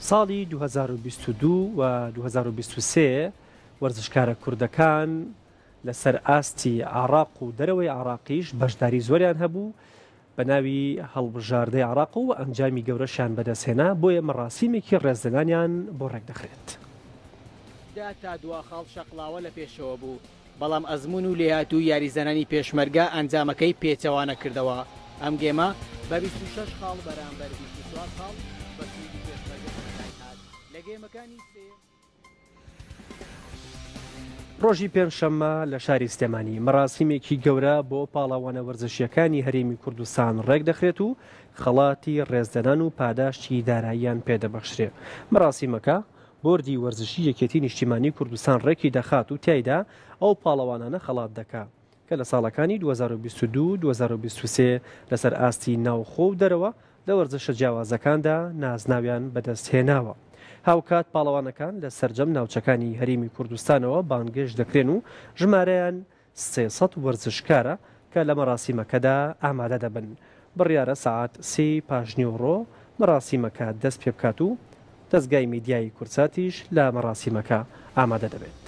ساڵی 2022 و 2023 وەرزشکارە کوردەکان لەسەر ئاستی عراق و دەرەوەی عراقیش بەشداری زۆریان هەبوو بە ناوی هەڵبژاردەی عراق و ئەنجامی گەورەشیان بەدەستهێنا بۆیە مەڕاستیمێکی ڕێزدەنانیان بۆ ڕێک دەخرێت. تا دوا خاڵ شەقڵاوە لە پێشەوە بوو، بەڵام ئەزمون و لێهاتوو یاریزەنانی پێشمەرگە ئەنجامەکەی پێچەوانە کردەوە. ئەم گێمە بە 26 خاڵ بەرامبەر 24 خاڵ بە سوودی پێشمەرگە هات لە گێمەکانی سێ. ڕۆژی پێنجشەممە لە شاری سلێمانی مەراسیمێکی گەورە بۆ پاڵاوانە وەرزشیەکانی هەرێمی کوردستان ڕێک دەخرێت و خەڵاتی ڕێزدەنان و پاداشتی داراییان پێدەبەخشرێ. مەراسیمەکە بۆردی وەرزشی یەکێتی نیشتیمانی کوردستان ڕێکی دەخات و تایدا ئەو پاڵەوانانە خەڵات دەکات کە لە ساڵەکانی 2022-2023 لەسەر ئاستی ناوخۆ و دەرەوە لە وەرزشە جیاوازەکاندا نازناویان بەدەستهێناوە. هاوکات پاڵەوانەکان لە سەرجەم ناوچەکانی هەرێمی کوردستانەوە بانگەشت دەکرێن و ژمارەیان 300 وەرزشکارە کە لە مەراسیمەکەدا ئامادە دەبن. بڕیارە سەعات 3 پاشنیوڕۆ مەراسیمەکە دەست پێ بکات و دەستگای میدیای کورساتیش لە مەراسیمەکە ئامادە دەبێت.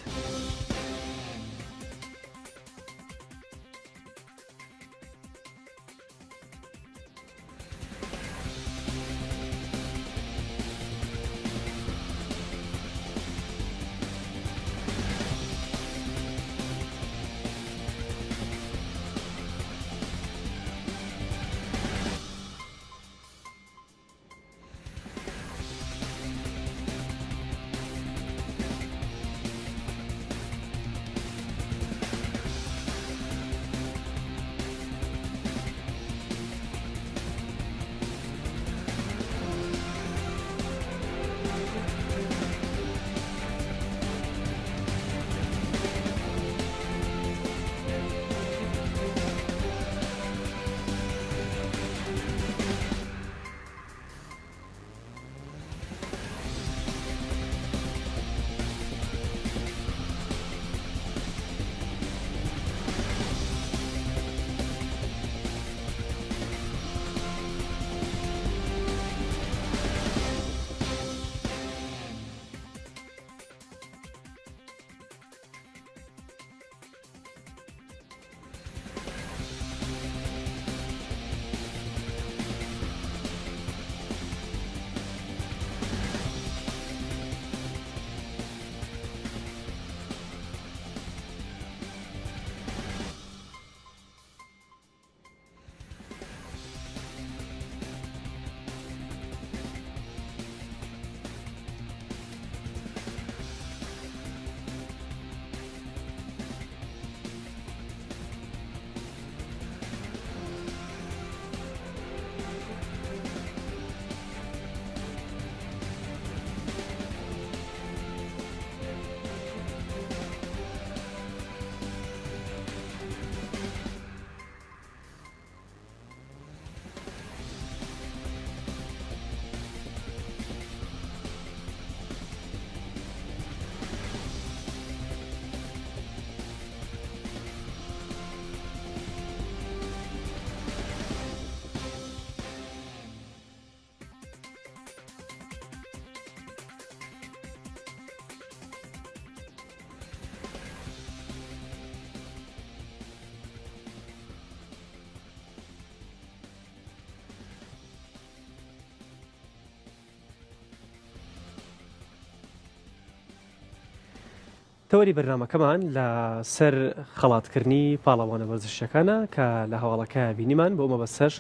تەوەری بەرنامەکەمان لە سەر خەڵاتکردنی پاڵەوانە وەرزشیەکانە کە لە هەواڵەکە بینیمان بۆ مەبەستەش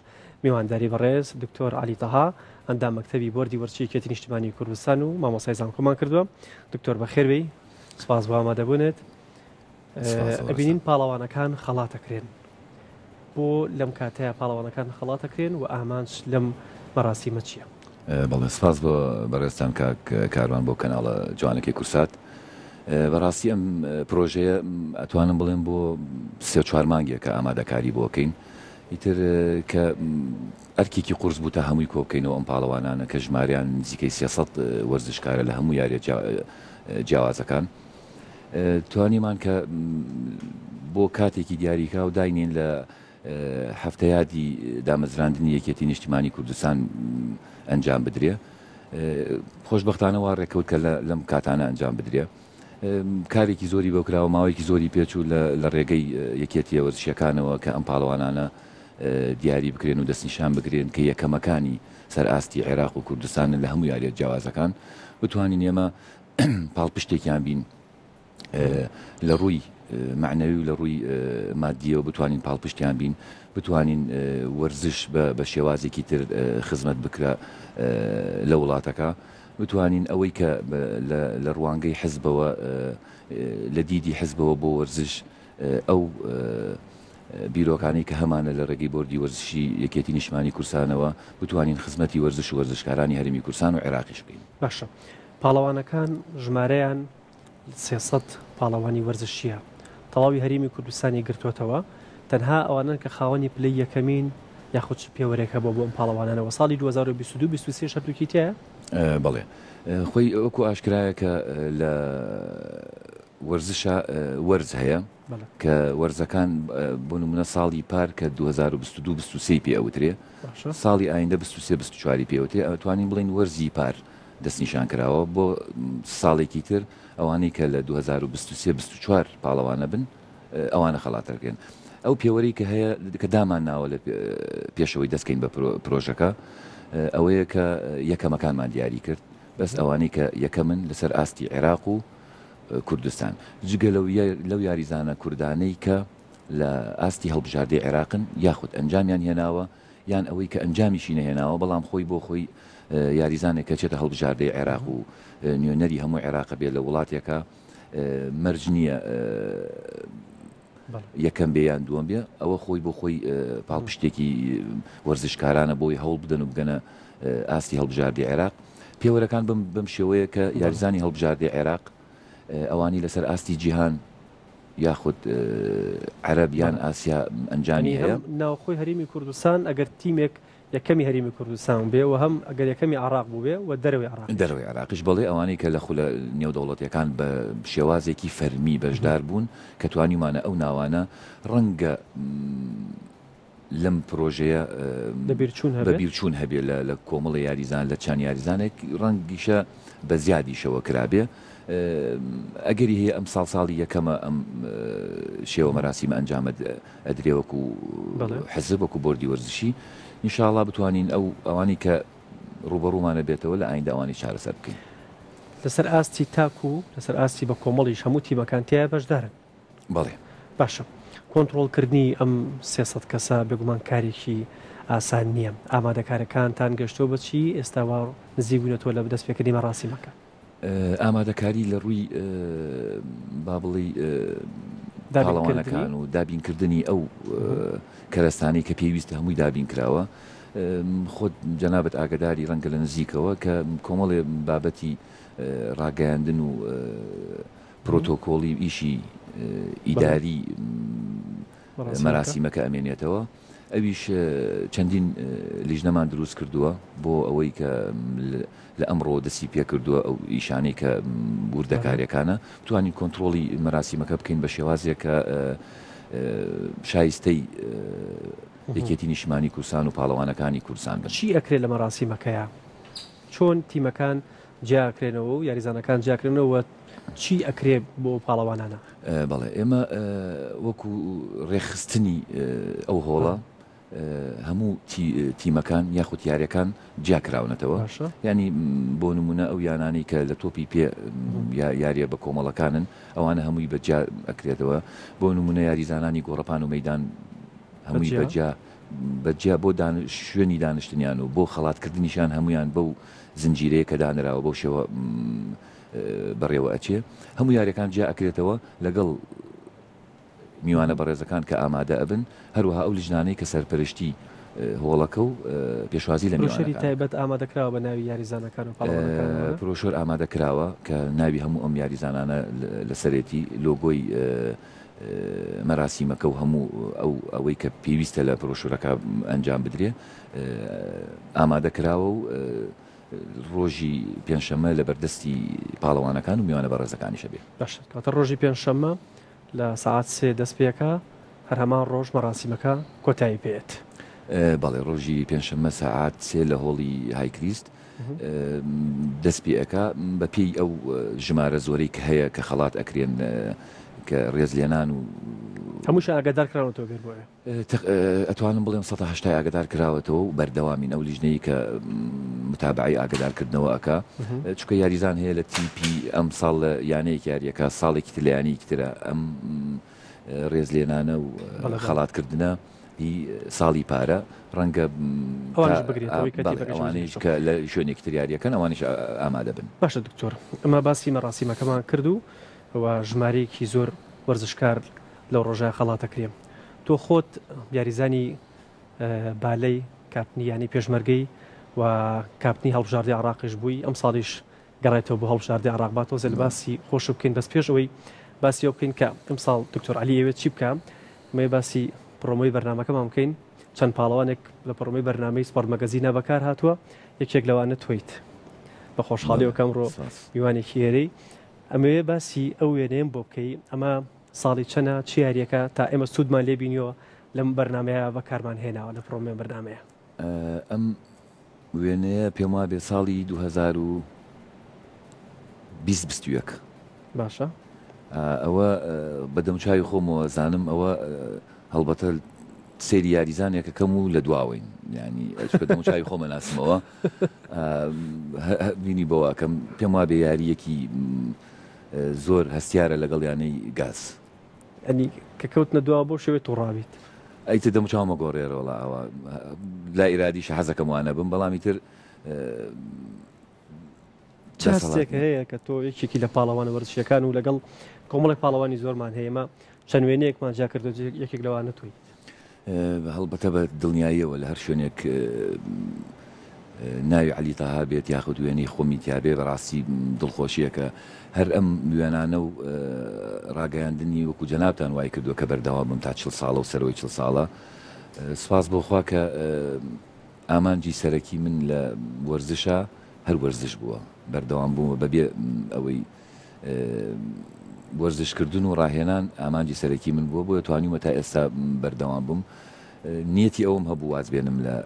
میوانداری بەڕێز دکتۆر علی تەها ئەندام مەکتەبی بۆردی وەرزشی یەکێتی نیشتیمانی کوردستان و مامۆستای زانکۆمان کردووە. دکتۆر بەخێربێی، سپاس بۆ ئامادەبوونێت. ئەبینین پاڵەوانەکان خەڵاتەکرێن، بۆ لەم کاتەیە پاڵەوانەکان خەڵاتەکرێن و ئامانج لەم مەراسیمە چییە؟ بەڵێ سپاس بۆ بەڕێستان کاروان بۆ کەناڵە جوانەکەی کورسات. بەڕاستی ئەم پرۆژەیە ئەتوانم بڵێم بۆ 3-4 مانگێک کە ئامادەکاری بۆکەین، ئیتر کە ئەرکێکی قورس بوو تا هەمووی کۆبکەینەوە ئەم پاڵەوانانە کە ژماریان نزیکەی 300 وەرزشکارە لە هەموو یاریە جیاوازەکان. توانیمان کە بۆ کاتێکی دیاریکا و داینین لە هەفتەیادی دامەزراندنی یەکێتی نیشتیمانی کوردستان ئەنجام بدرێ. خۆشببختانەوە ڕێکەوت کە لەم کاتانە ئەنجام بدرێ کارێکی زۆری بۆکراوە ماوەیەکی زۆری پێچوو لە ڕێگەی یەکێتی وەرزشیەکانەوە کە ئەم پاڵەوانانە دیاری بکرێن و دەستنیشان بگرێن کە یەکەمەکانی سەر ئاستی عێراق و کوردستانن لە هەموو یاریە جیاوازەکان بتوانین ئێمە پاڵپشتێکیان بین لە ڕووی معنەوی و لە ڕووی مادیەوە بتوانین پاڵپشتیان بین بتوانین وەرزش بە شێوازێکی تر خزمەت بکرە لە وڵاتەکە بتوانین ئەوەی کە لە ڕوانگەی حزبەوە لە دیدی حزبەوە بۆ وەرزش ئەو بیرۆکانی کە هەمانە لە ڕێگەی بۆردی وەرزشی یەکێتی نیشتمانی کورسانەوە بتوانین خزمەتی وەرزش و وەرزشکارانی هەرمی کورسان و عێراقیش بکەین. باشە پاڵەوانەکان ژمارەیان 300 پاڵەوانی وەرزشیە تەواوی هەرمی کوردستانی گرتوێتەوە تەنها ئەوانن کە خاوەنی پلەی یەکەمین یاخود پێوەرێکە بۆ ئەم پاڵەوانانەوە ساڵی 2022 شەرتوکی تایە؟ بەڵێ خۆی ئەوکو ئاشکرایە کە لە وەرزشە وەرز هەیە کە وەرزەکان بۆ نمونە ساڵی پار کە 2022 پێ ئەوترێ ساڵی ئایندە 23 پێوتێ ئەتوانین بڵین وەرزی پار دەستنیشان کراوە بۆ ساڵێکی تر ئەوانەی کە لە 2023 پاڵەوانە بن ئەوانە خەڵاتەکەن ئەو پێوەری کە هەیە کە دامان ناوە لە پێشەوەی دەستکەین بە پرۆژەکە ئەوەیە کە یەکەمەکانمان دیاری کرد بەس ئەوانەی کە یەکەمن لەسەر ئاستی عێراق و کوردستان جگە لەو یاریزانە کوردانەی کە لە ئاستی هەڵبژاردەی عێراقن یاخود ئەنجامیان هێناوە یان ئەوەی کە ئەنجامیشی نەهێناوە بەڵام خۆی بۆ خۆی یاریزانێک کە چێتە هەڵبژاردەی عێراق و نوێنەری هەموو عێراق بێت لە وڵاتێکە مەرج نییە یەکەم بێیان دووەم بێ ئەوە خۆی بۆ خۆی پاڵپشتێکی وەرزشکارانە بۆی هەوڵ بدەن و بگەنە ئاستی هەڵبژاردەی عێراق پێوەرەکان بەم شێوەیە کە یاریزانی هەڵبژاردەی عێراق ئەوانی لەسەر ئاستی جیهان یاخود عەرەبیان ئاسیا ئەنجامی هەیە ناوخۆی هەرمی کوردستان ئەگەر تیمێک یەکەمی هەرمی کوردستان بێ و هەم ئەگەر یەکەمی عراق بوو بێ و دەرەوەی عراقیش بڵێ ئەوانەی کە لە خولە نێودەوڵەتیەکان بە شێوازێکی فەرمی بەشدار بوون کە توانیمانە ئەو ناوانە ڕەنگە لەم پرۆژەیە بەبیرچوون هەبێ لە کۆمەڵی یاریزان لە چەند یاریزانێک ڕەنگیشە بە زیادیشەوە کرابێ ئەگەری هەیە ئەم ساڵی یەکەمە ئەم شێوە مەراسیمە ئەنجامە ئەدرێوەکو حزب وەکو بۆردی وەرزشی ئینشاءڵڵا بتوانین ئەوانی کە ڕوبەڕوومانە بێتەوە لە ئایندە ئەوانی چارەسەر بکەین لەسەر ئاستی تاکو لەسەر ئاستی بە کۆمەڵیش هەموو تیمەکان تایە بەشدارن. بەڵێ باشە کۆنتڕۆڵکردنی ئەم 300 کەسە بێگومان کارێکی ئاسان نییە ئامادەکارەکانتان گەشتۆ بچی ئێستاوا نزیک بوونەتەوە لە دەست پێکردنی مەراسیمەکە ئامادەکاری لە ڕووی با بڵێ پاڵەوانەکان و دابینکردنی ئەو کەرەستانی کە پێویستە هەمووی دابین کراوە خۆت جەنابەت ئاگداری ڕەنگە لە نزیکەوە کە کۆمەڵێ بابەتی ڕاگەیاندن و پرۆتۆکۆڵی ئیشی ئیداری مەراسیمەکە ئەمێنێتەوە ئەویش چەندین لیژنەمان دروست کردووە بۆ ئەوەی کە لە ئەمڕۆ دەستی پێ کردووە ئەو ئیشانەی کە بوردەکاریەکانە توانین کۆنتترۆلی مەراسیمەکە بکەین بە شێوازێک کە شایستەی یەکێتی نیشتمانی کورسان و پاڵەوانەکانی کورسان بن. چی ئەکرێت لە مەراسیمەکەیە چۆن تیمەکان جیاکرێنەوە و یاریزانەکان جیاکرێنەوە چی ئەکرێت بۆ پاڵەوانانە؟ بەڵێ ئێمە وەکو ڕێخستنی ئەو هۆڵە هەموو تیمەکان یاخود یاریەکان جیاکراونەتەوە ینی بۆ نمونە ئەو یانانی کە لە تۆپی پێ یاریە بە کۆمەڵەکانن ئەوانە هەمووی بەجیا ئەکرێتەوە بۆ نمونە یاریزانانی گۆڕەپان و مەدان هەمووی بەجیا بۆ شوێنی دانیشتنیان و بۆ خەڵاتکردنیشان هەمویان بەو زنجیرەیە کە دانراوە بەو شێوە بەڕێوە ئەچێ هەموو یاریەکان جیا ئەکرێتەوە لەگەڵ میوانە بەڕێزەکان کە ئامادە ئەبن هەروەها ئەو لیژنانەی کە سەرپەرشتی هۆڵەکە و پێشوازی لە میوانەکان تایبەت ئامادەکراوە بە ناوی یاریزانەکان و پاڵەوانەکان پرۆشۆر ئامادەکراوە کە ناوی هەموو ئەم یاریزانانە لەسەرێتی لۆگۆی مەراسیمەکە و هەموو ئەوەی کە پێویستە لە پرۆشۆرەکە ئەنجام بدرێ ئامادەکراوە و ڕۆژی پێنجشەممە لە بەردەستی پاڵەوانەکان و میوانە بەڕێزەکانیشە بێ. باش کاتە ڕۆژی پێنجشەممە لە ساعات 3 دەست پێەکە هەر هەمان ڕۆژ مەراسیمەکە کۆتایی پێێت بەڵێ ڕۆژی پێنجشەممە ساعات 3 لە هۆڵی هایکریست دەست پێەکە بە پێی ئەو ژمارە زۆرەی کە هەیە کە خەڵات ئەکرێن کە ڕێزلێنان و هەمووش ئاگادار کراوەتەوە گەر بۆیە ئەتوانم بڵێم 180 ئاگدار کراوەتەوە و بەردەوامین ئەو لیژنەی کە متابعی ئاگدارکردنەوە ئەکا چکە یاریزان هەیە لە تیپی ئەم ساڵ یانەیەک یاریەکە ساڵێکی تر لە یانەیەکی ترە ئەم ڕێزلێنانە و خەڵاتکردنە هی ساڵی پارە ڕەنگە ئەوانەیش کە لە شوێنێکی تریاریەکەن ئەوانش ئامادە بن. باشە دکتۆر ئەمە باسی مەڕاستیمەکەمان کرد و ژمارەیەکی زۆر وەرزشکار لەو ڕۆژای خەڵاتەکرێم. تۆ خۆت یاریزانی بالەی کاپنی ینی پێشمەرگەی و کاپنی هەڵبژاردی عراقیش بووی ئەم ساڵیش گەڕێتەوە بۆ هەڵبژاردی عراق باتەوە زە لە باسی خۆش بکەین بەس پێشەوەی باسی ئەو بکەین کە ئەم ساڵ دکتۆر علی ئەوێت چی بکەم مێ باسی پڕۆمۆی بەرنامەکەمان بکەین چەند پاڵەوانێک لە پڕۆمەی بەرنامەی سپۆرت مەگەزینە بەکار هاتووە یەکێک لەوانە تویت بە خۆشحاڵیەوە کەمڕۆ میوانێکی هێرەی ئەمەوێ باسی ئەو وێنەیەم بۆ بکەی ئەمە ساڵی چەنە چی یاریەکە تا ئێمە سوودمان لێ بینیەوە لەم بەرنمەیە بەکارمان هێناوە لە پرۆمێ بەرنمەیە ئەم وێنەیە پێم وابێ ساڵی 2021 باشە ئەوە بەدەمچوی خۆمەوە زانم ئەوە هەڵبەتە سێری یاریزانێکە کەم و لە دواوین ینی دەمچوی خۆمە ناسمەوە بینی بەوە کەم پێم وابێ یاریەکی زۆر هەستیارە لەگەڵ یانەی گاز ئەنی کە کەوتنە دوا بۆ شوێت و ڕاویت ئەیتە دەموچاومە گۆڕێرەوەڵا ئەوە لا ئیرادیش حەزەکەم وانە بم بەڵامی تر چاستێکە هەیە کە تۆ یەکێکی لە پاڵەوانە وەرزشیەکان و لەگەڵ کۆمەڵێک پاڵەوانی زۆرمان هەیەمە چەند وێنەیەکمان جا کردو یەکێک لەوانە توی هەڵبەتە بە دڵنیاییەوە لە هەر شوێنێک ناوی علی تەها بێت یاخود وێنەی خۆمی تیابێ بەڕاستی دڵخۆشیەکە هەر ئەم وێنانە و ڕاگەیاندنی وەکو جەنابتان وای کردووە کە بەردەوام بم تا 40 ساڵە و سەرەوەی 40 ساڵە سپاس بۆخوا کە ئامانجی سەرەکی من لە وەرزشە هەر وەرزش بووە بەردەوام بوومە بەبێ ئەوەی وەرزشکردن و ڕاهێنان ئامانجی سەرەکی من بووە بۆ توانیمە تا ئێستا بەردەوام بووم نیەتی ئەوم هەبوو وازبێنم لە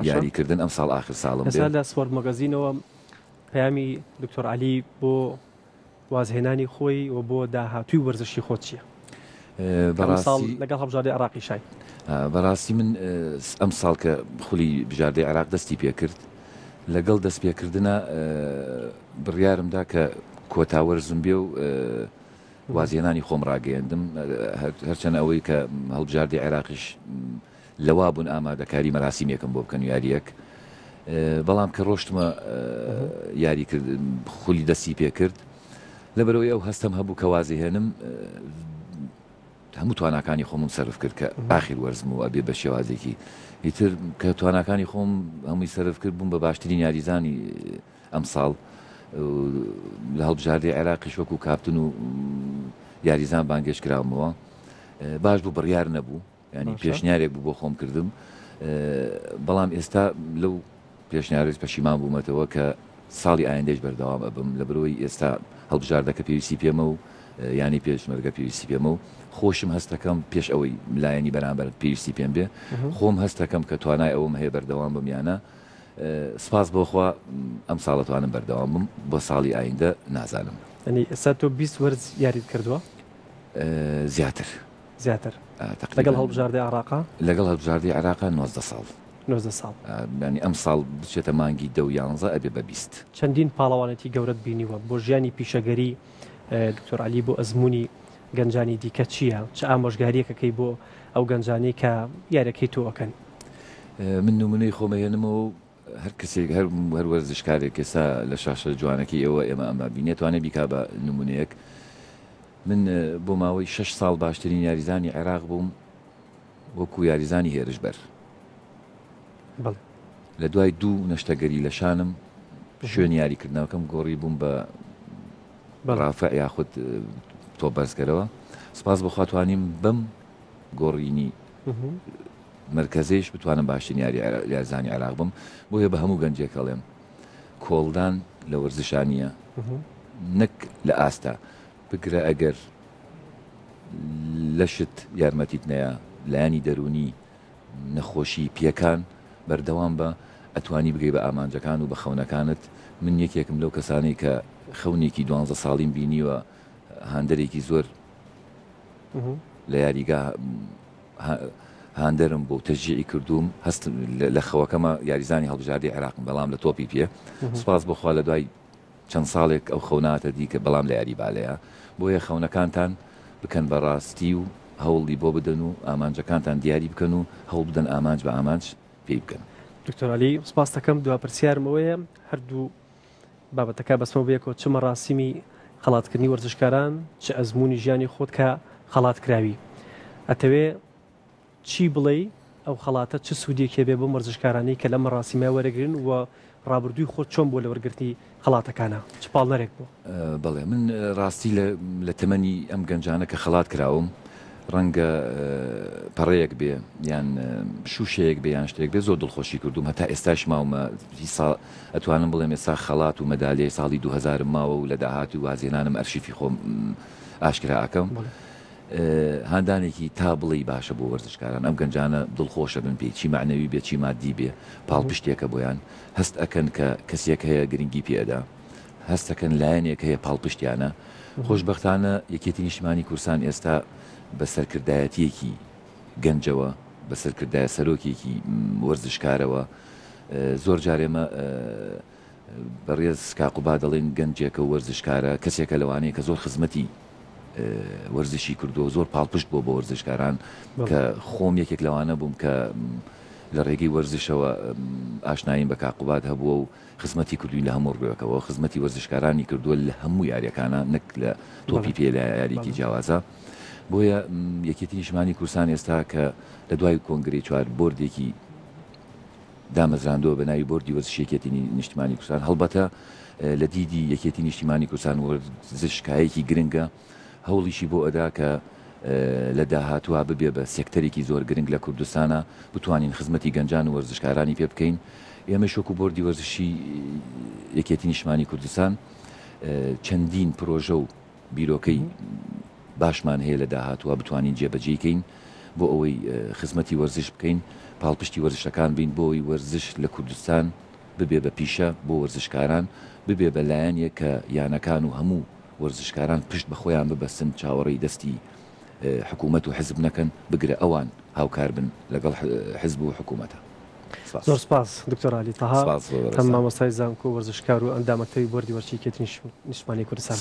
یاریکردن ئەم ساڵ آخر ساڵم ئێستا لە سپۆرت مەگەزینەوە پەیامی دکتۆر علی بۆ وازهێنانی خۆی و بۆ داهاتووی وەرزشی خۆت چییە؟ لەگەڵ هەڵبژاردەی عراقی شای بەڕاستی من ئەم ساڵ کە خولی بژاردەی عراق دەستی پێ کرد لەگەڵ دەستپێکردنە بڕیارمدا کە کۆتاوەرزم بێ و وازیێنانی خۆم ڕاگەیاندم هەرچەند ئەوەی کە هەڵبژاردەی عێراقیش لەوا بوون ئامادەکاری مەراسیمێکم بۆ بکەن یاریەک بەڵام کە ڕۆشتمە یاری کرد خولی دەستی پێ کرد لەبەرەوەی ئەو هەستم هەبوو کە وازیهێنم هەموو تواناکانی خۆمم سەرف کرد کە ئاخیر وەرزم و ئەبێ بە شێوازێکی ئیتر کە تواناکانی خۆم هەمووی سەرف کرد بووم بە باشترین یاریزانی ئەم ساڵ لە هەڵبژاردەی عێراقیش وەکو کاپتن و یاریزان بانگێش کراومەوە باش بوو بڕیار نەبوو ینی پێشنیارێک بوو بۆ خۆم کردم بەڵام ئێستا لەو پێشنیارێک پەشیمان بوومەتەوە کە ساڵی ئایندەش بەردەوام ئەبم لە بەرەوەی ئێستا هەڵبژاردەکە پێویستی پێمە و ینی پێشمەرگە پێویستی پێمە و خۆشم هەستەکەم پێش ئەوەی لایەنی بەرامبەر پێویستی پێم بێ خۆم هەستەکەم کە توانای ئەوم هەیە بەردەوام بمیانە سپاس بۆخوا ئەم ساڵەتوانم بەردەوامم بۆ ساڵی ئایندە نازانم ئەنی ئێستا تۆ 20 وەرز یاریت کردووە زیاتر لەگەڵ هەڵبژاردەی عراقا لەگەڵ هەڵبژاردەی عراقا 19 ساڵ 19 ساڵ ینی ئەم ساڵ بچێتە مانگی 10 ئەبێ بە 20 چەندین پاڵەوانێتی گەورەت بینیوە بۆ ژیانی پیشەگەری دکتۆر علی بۆ ئەزمموی گەنجانی دیکە چییە؟ چه ئامۆژگاریەکەکەی بۆ ئەو گەنجانی کە یارەکەی تۆەکەن؟ من نمونەی خۆمەهێنمەوە هەر کەسێک هەر وەرزشکارێک ئێستا لە شاشە جوانەکەی ئێوە ئێمە ئەمە بینێتوانێت بیکا بە نمونەیەک من بۆ ماوەی 6 ساڵ باشترین یاریزانی عێراق بووم وەکو یاریزانی هێرشبەر لە دوای دوو نەشتەگەری لە شانم شوێن یاریکردنەوەکەم گۆڕی بووم بە ڕافع یاخود تۆ بەرزگەرەوە سپاس بەخوا توانیم بەم گۆڕینی مرکزیش بتوانم باشترین یاریزانی عێراق بم بۆیە بە هەموو گەنجێک هەڵێم کۆڵدان لە وەرزشانیە نەک لە ئاستا بگرە ئەگەر لەشت یارمەتیت نەیە لایانی دەرونی نەخۆشی پێکان بەردەوام بە ئەتوانی بگەی بە ئامانجەکان و بە خەونەکانت. من یەکێکم لەو کەسانی کە خەونێکی 12 ساڵیم بینیوە هاندەرێکی زۆر لە یاریگا هاندەرم بۆ تەشجیعی کردوم هەست لە خەوەکەمە یاریزانی هەڵبژاردی عێراقم بەڵام لە تۆپی پێ سوپاس بۆخوا لە دوای چەند ساڵێک ئەو خەوناتە دیکە بەڵام لە یاری بالەیە بۆیە خەونەکانتان بکەن بەڕاستی و هەوڵی بۆ بدەن و ئامانجەکانتان دیاری بکەن و هەوڵ بدەن ئامانج بە ئامانج پێی بکەن. دکتۆر عەلی سپاس دەکەم دوا پرسیارمەوەیە هەردوو بابەتەکە بەسمە بێکەوە چ مەراسیمی خەڵاتکردنی وەرزشکاران چ ئەزمموی ژیانی خۆت کە خەڵاتکراوی ئەتەوێ چی بڵێ ئەو خەڵاتە چه سوودێکێ بێ بۆ وەرزشکارانی کە لە مەراسیمە وەرەگرن و ڕابردووی خۆت چۆن بۆ لە وەرگرتنی خەڵاتەکانە چ پاڵنەرێک بوو؟ بەڵێ من ڕاستی لە تەمەنی ئەم گەنجانە کە خەڵات کراوم ڕەنگە پەڕەیەک بێ یان شوشەیەک بێ یان شتێک بێ زۆر دڵخۆشی کردوم هەتا ئێستاش ماومە ئەتوانم بڵێم ئێستا خەڵات و مەدالیای ساڵی 2000 ماوە و لە داهاتی و وازێنانم ئەرشیفی خۆم ئاشکرا ئەکەم. هاندانێکی تا بڵی باشە بۆ وەرزشکاران ئەم گەنجانە دڵخۆشە بن پێی چی معنەوی بێ چی مادی بێ پاڵپشتێکە بۆیان هەست ئەکەن کە کەسێک هەیە گرنگی پێدا هەستەکەن لایەنێک هەیە پاڵپشتیانە. خۆشبەختانە یەکێتی نیشتیمانی کورسان ئێستا بە سەرکردایەتیەکی گەنجەوە بە سەرکردایە سەرۆکێکی وەرزشکارەوە زۆر جارێمە بەڕێز کاقوبا دەڵێن گەنجێکە و وەرزشکارە کەسێکە لەوانەیە کە زۆر خزمەتی وەرزشی کردو زۆر پاڵپشت بۆ وەرزشکاران کە خۆم یەکێک لەوانە بووم کە لە ڕێگەی وەرزشەوە ئاشنایم بە کاقوبات هەبووە و خزمەتی کردووی لە هەموو ڕێوەکەەوە خزمەتی وەرزشکارانی کردووە لە هەموو یاریەکانە نەک لە تۆپی پێ لە یاریکی جیاوازە. بۆیە یەکێتی نیشتیمانی کورسان ئێستا کە لە دوای کۆنگری چوار بۆردێکی دامەزراندەوە بە ناوی بۆردی وەرزشێکێتی نیشتیمانی کورسان هەڵبەتە لە دیدی یەکێتی نیشتیمانی کورسان وەرزشکایەکی گرنگە هەوڵیشی بۆ ئەدا کە لە داهاتوە ببێ بە سێکتەرێکی زۆر گرنگ لە کوردستانە بتوانین خزمەتی گەنجان و وەرزشکارانی پێ بکەین. ئێمە شۆک و بۆردی وەرزشی یەکێتی نیشتیمانی کوردستان چەندین پرۆژە و بیرۆکەی باشمان هەیە لە داهاتوە بتوانین جێبەجێکەین بۆ ئەوەی خزمەتی وەرزش بکەین پاڵپشتی وەرزشەکان بین بۆی وەرزش لە کوردستان ببێ بە پیشە بۆ وەرزشکاران ببێ بە لایەنێک کە یانەکان و هەموو وەرزشکاران پشت بە خۆیان ببەستن چاوەڕێی دەستی حکوومەت و حزب نەکەن بگرە ئەوان هاوکار بن لەگەڵ حزب و حکوومەتە. زۆر سپاس دکتۆر عەلی تەها هەم مامۆستای زانکۆ وەرزشکار و ئەندامەکتەوی بۆردی وەرزشی یەکێتی نیشتیمانی کوردستان.